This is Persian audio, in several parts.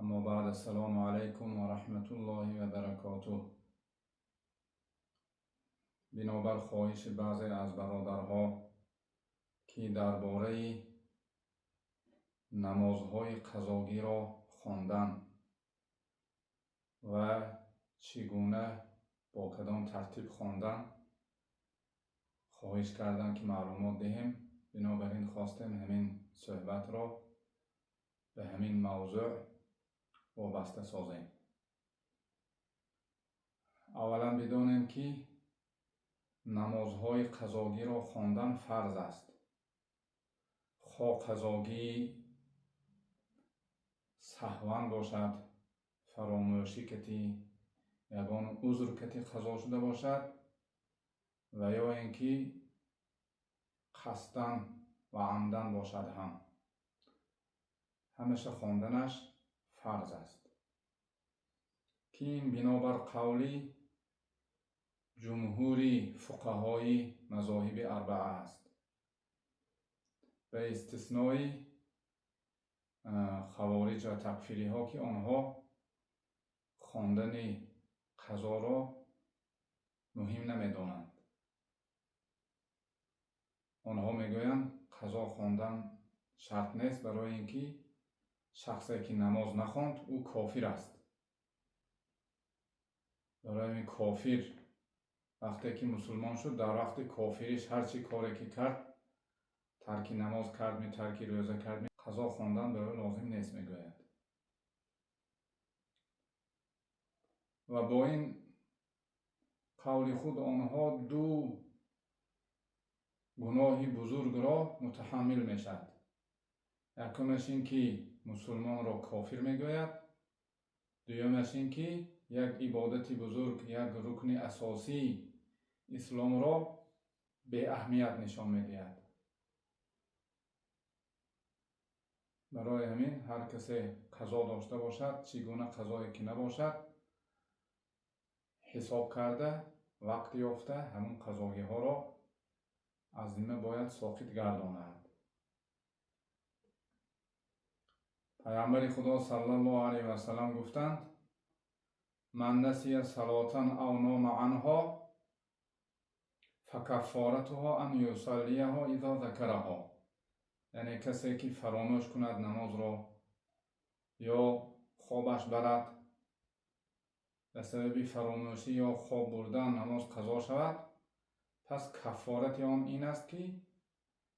اما بعد، السلام علیکم و رحمت الله و برکاته. بنابر خواهش بعضی از برادرها که درباره نمازهای قضاگی را خواندن و چگونه با کدام ترتیب خواندن خواهش کردن که معلومات دهیم، بنابراین خواستیم همین صحبت را به همین موضوع وابسته سازیم. اولا بدانیم که نمازهای قضاگی را خواندن فرض است. خواه قضاگی سهوان باشد، فراموشی کتی یگان عذر کتی قضا شده باشد، و یا اینکه قصدن و عمدن باشد، همیشه خواندنش فرض است. که این بنابر قولی جمهوری فقهای مذاهب اربعه است، به استثنای خوارج و تکفیری ها که آنها خواندن قضا را مهم نمیدانند. آنها میگویند قضا خواندن شرط نیست، برای اینکه شخصی که نماز نخواند او کافر است. برای این کافر وقتی که مسلمان شد، در وقت کافریش هرچی کاری که کرد، ترک نماز کرد، ترک روزه کرد، قضا خواندن برای لازم نیست میگوید. و با این قول خود آنها دو گناه بزرگ را متحمل میشد. یکمش این که مسلمان را کافر میگوید، دویمش این که یک عبادت بزرگ، یک رکن اساسی اسلام را به اهمیت نشان میدهد. برای همین هر کسی قضا داشته باشد، چگونه قضایی که نباشد، حساب کرده وقت یافته همون قضاگی ها را از ذمه باید ساقط گرداند. پیامبر خدا صلی الله علیه و سلم گفتند: من نسی صلاتا او نام عنها فکفارتها ان یصلیها اذا ذکرها. یعنی کسی که فراموش کند نماز را یا خوابش برد، به سبب فراموشی یا خواب بردن نماز قضا شود، پس کفارت آن این است که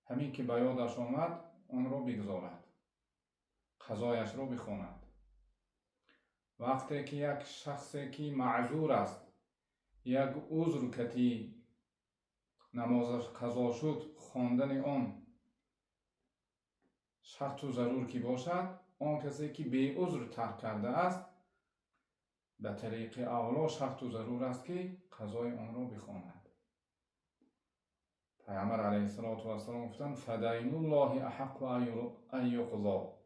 همین که به یادش آمد آن را بگذارد، قضایش را بخواند. وقتی که یک شخصی که معذور است، یک عذر کتی نمازش قضا شد، خواندن آن شرط و ضرور که باشد، آن کسی که بی عذر ترک کرده است، به طریق اولا شرط و ضرور است که قضای آن را بخواند. پیامبر علیه السلام گفتند: فدین الله احق ان یقضی.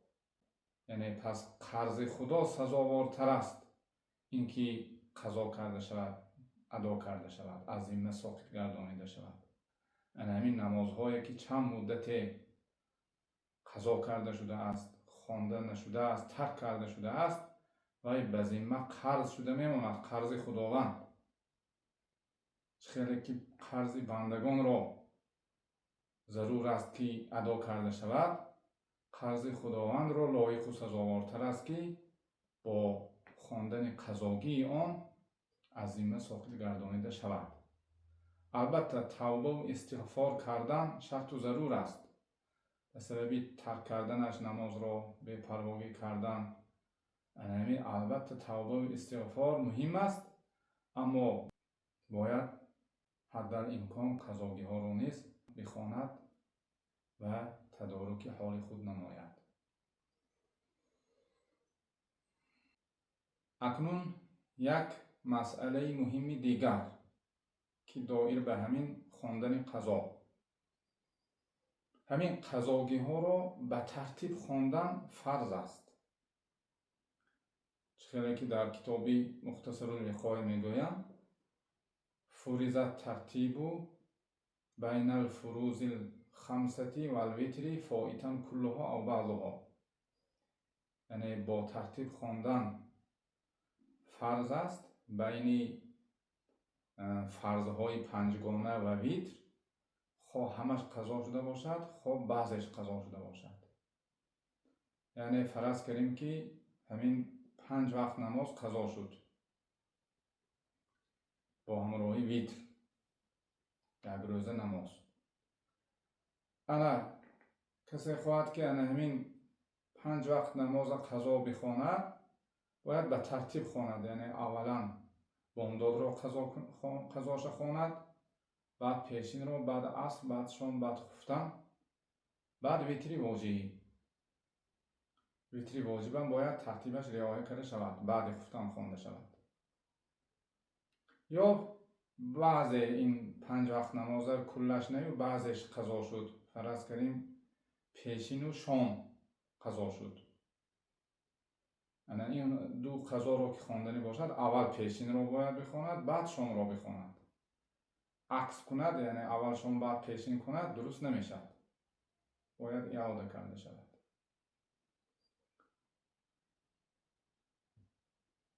یعنی پس قرض خدا سزاوارتر است اینکه قضا کرده شود، ادا کرده شود، از ذمه ساقط گردانیده شود. یعنی همین نمازهایی که چند مدت قضا کرده شده است، خوانده نشده است، ترک کرده شده است، و به ذمه قرض شده میماند، قرض خداوند. خیلی که قرض بندگان را ضرور است که ادا کرده شود، قرض خداوند را لایق و سزاوارتر است که با خواندن قضاگی آن از ذمه ساقط گردانیده شود. البته توبه و استغفار کردن شرط و ضرور است. به سبب ترک کردنش نماز را بی پرواگی کردن، یعنی البته توبه و استغفار مهم است، اما باید حد امکان قضاگی ها را نیز بخواند و تدارک حال خود نماید. اکنون یک مسئله مهم دیگر که دایر به همین خواندن قضا، همین قضاگی ها را به ترتیب خواندن فرض است. چخیلی که در کتاب مختصر الوقایع میگویم: فریض ترتیب بین الفروض الخمسه و الوتر فائتا کلها او بعضها. یعنی با ترتیب خواندن فرض است. بین فرضهای پنجگانه و ویتر خواه همش قضا شده باشد، خواه بعضش قضا شده باشد. یعنی فرض کردیم که همین 5 وقت نماز قضا شد با همراهی ویتر، یک روزه نماز. انا کسی خواهد که انا همین 5 وقت نماز قضا بخواند، باید به ترتیب خواند. یعنی اولا بامداد را قضاش خواند، بعد پیشین را، بعد عصر، بعد شام، بعد خفتن، بعد ویتری واجبا باید ترتیبش رعایت کرده شود، بعد خفتن خوانده شود. یا بعض این 5 وقت نماز کلش نه، بعضش قضا شد. فرض کردیم پیشین و شام قضا شد. این دو قضا را که خواندنی باشد، اول پیشین را باید بخواند، بعد شام را بخواند. عکس کند، یعنی اول شام بعد پیشین کند، درست نمیشد، باید اعاده کرده شود.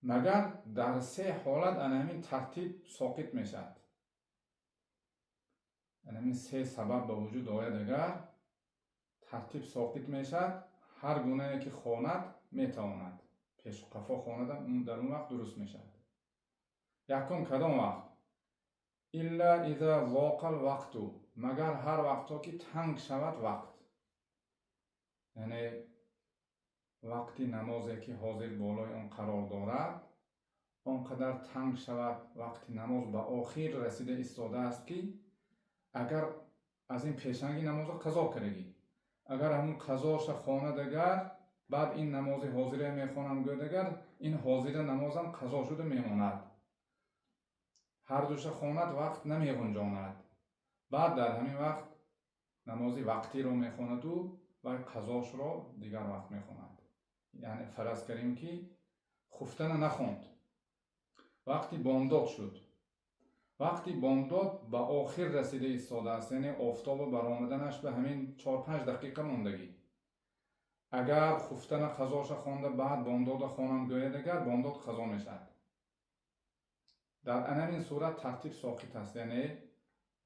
مگر در 3 حالت همین ترتیب ساقط میشد. همین 3 سبب به وجود آید. اگر ترتیب ساقط میشد، هر گونه که خواند میتواند. پیش و قفا خواندن در اون وقت درست میشد. یکم کدام وقت؟ الا اذا ضاق الوقت، مگر هر وقتا که تنگ شود وقت. یعنی وقتی نمازی که حاضر بالای آن قرار دارد آنقدر تنگ شود، وقتی نماز به آخر رسیده ایستاده است که اگر از این پیشنگی نماز قضا کردگی، اگر همون قضاش خواند، اگر بعد این نماز حاضره میخوانم گوید، اگر این حاضر نمازم قضا شده میماند، هر دوش خواند وقت نمیگنجاند، بعد در همین وقت نماز وقتی رو میخواند و قضاش رو دیگر وقت میخواند. یعنی فرض کردیم که خفتن نخوند، وقتی بامداد شد، وقتی بامداد به آخر رسیده ایستاده است، یعنی آفتاب برآمدنش به همین 4-5 دقیقه موندگی، اگر خفتن قضاش خوانده بعد بامداد خوانم گوید، اگر بامداد قضا میشد. در این صورت ترتیب ساقط است. یعنی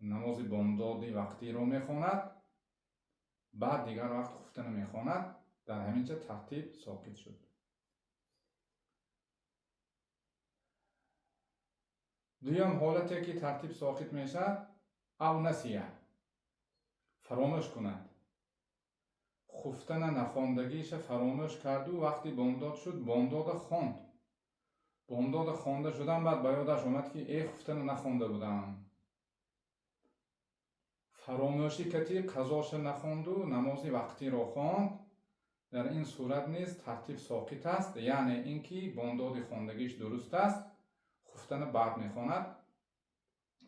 نماز بامدادی وقتی رو میخواند، بعد دیگر وقت خفتن میخواند، در همین چه ترتیب ساقط شد. دویم حالتی که ترتیب ساقط میشد، او نسیه، فراموش کند. خفتن نخواندگیش فراموش کرد و وقتی بامداد شد بامداد خواند. بامداد خوانده شدن، بعد به یادش آمد که ای خفتن نخوانده بودم. فراموشی کردی، قضاش نخواند و نماز وقتی را خواند، در این صورت نیز ترتیب ساقط است. یعنی اینکه بامداد خواندگیش درست است، خفتن بعد میخواند.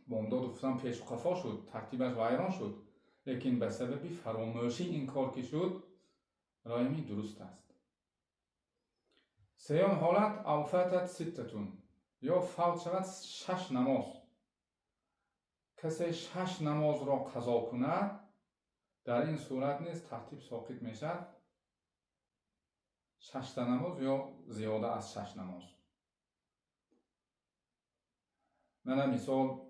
بامداد خفتن پیش و قفا شد، ترتیبش ویران شد، لیکن به سبب فراموشی این کار که شد، رایمی درست است. سیوم حالت، او فاتت ستتون، یا فوت شود 6 نماز. کسی 6 نماز را قضا کند، در این صورت نیز ترتیب ساقط میشد. 6 نماز یا زیاده از 6 نماز. من مثال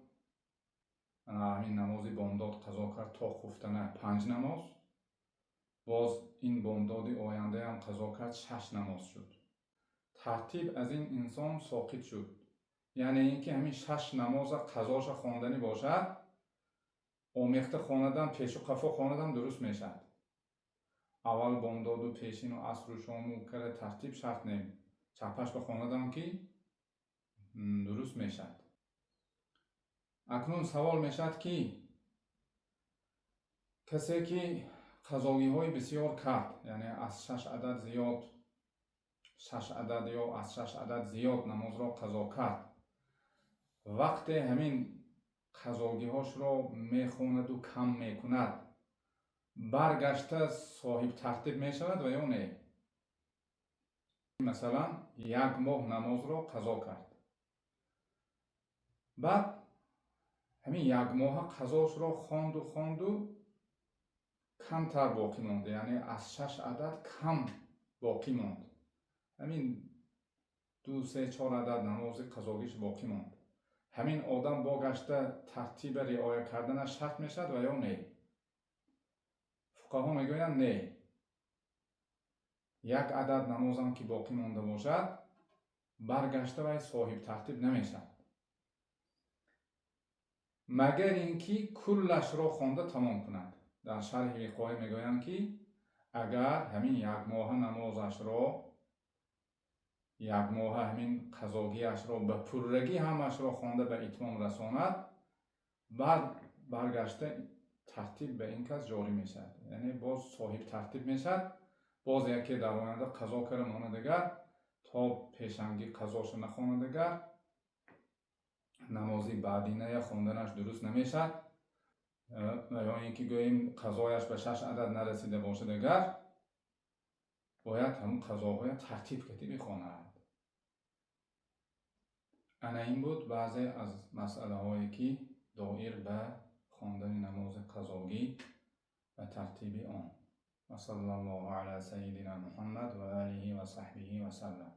همین نمازی بامداد قضا کرد تا خفتن 5 نماز، باز این بامدادی آینده هم قضا کرد 6 نماز شد. ترتیب از این انسان ساقط شد. یعنی اینکه همین 6 نماز قضاش خواندنی باشد، آمیخته خواندن، پیش و قفا خواندن درست میشد. اول بامداد و پیشین و عصر و شام و کل ترتیب شرط نیم، چپش بخواندن که درست میشد. اکنون سوال میشد که کسی که قضاوی های بسیار کرد، یعنی از 6 عدد زیاد، 6 عدد یا از 6 عدد زیاد نماز را قضا کرد، وقت همین قضاگی هاش را میخواند و کم میکند، برگشته صاحب ترتیب میشود و یا نه؟ مثلا 1 ماه نماز را قضا کرد، بعد همین 1 ماه قضاش را خواند و کمتر باقی ماند، یعنی از 6 عدد کم باقی ماند. همین 2-3-4 عدد نماز قضاگیش باقی موند. همین آدم با گشته ترتیب رعایت کردنش شرط میشد و یا نه؟ فقها میگویند نه. یک عدد نمازم که باقی مونده باشد برگشته و صاحب ترتیب نمیشد، مگر اینکه کلش را خوانده تمام کند. در شرح وقایع میگویند که اگر همین یک ماه نمازش را، یک ماه همین قضاگیش را به پررگی همش را خوانده به اتمام رساند، بعد برگشته ترتیب به این کس جاری میشد، یعنی باز صاحب ترتیب میشد. باز یکی در آینده قضا کرده مانه دیگر تا پیشنگی قضاش نخوانه دیگر نمازی بعدینه خواندنش درست نمیشد، یا اینکه گوییم قضایش به 6 عدد نرسیده باشه دیگر باید همون قضاهای ترتیب کتی بخواند. انا این بود بعضی از مسئله هایی که دایر به خواندن نماز قضاگی و ترتیب آن. و صلی الله علی سیدنا محمد و آله و صحبه و سلم.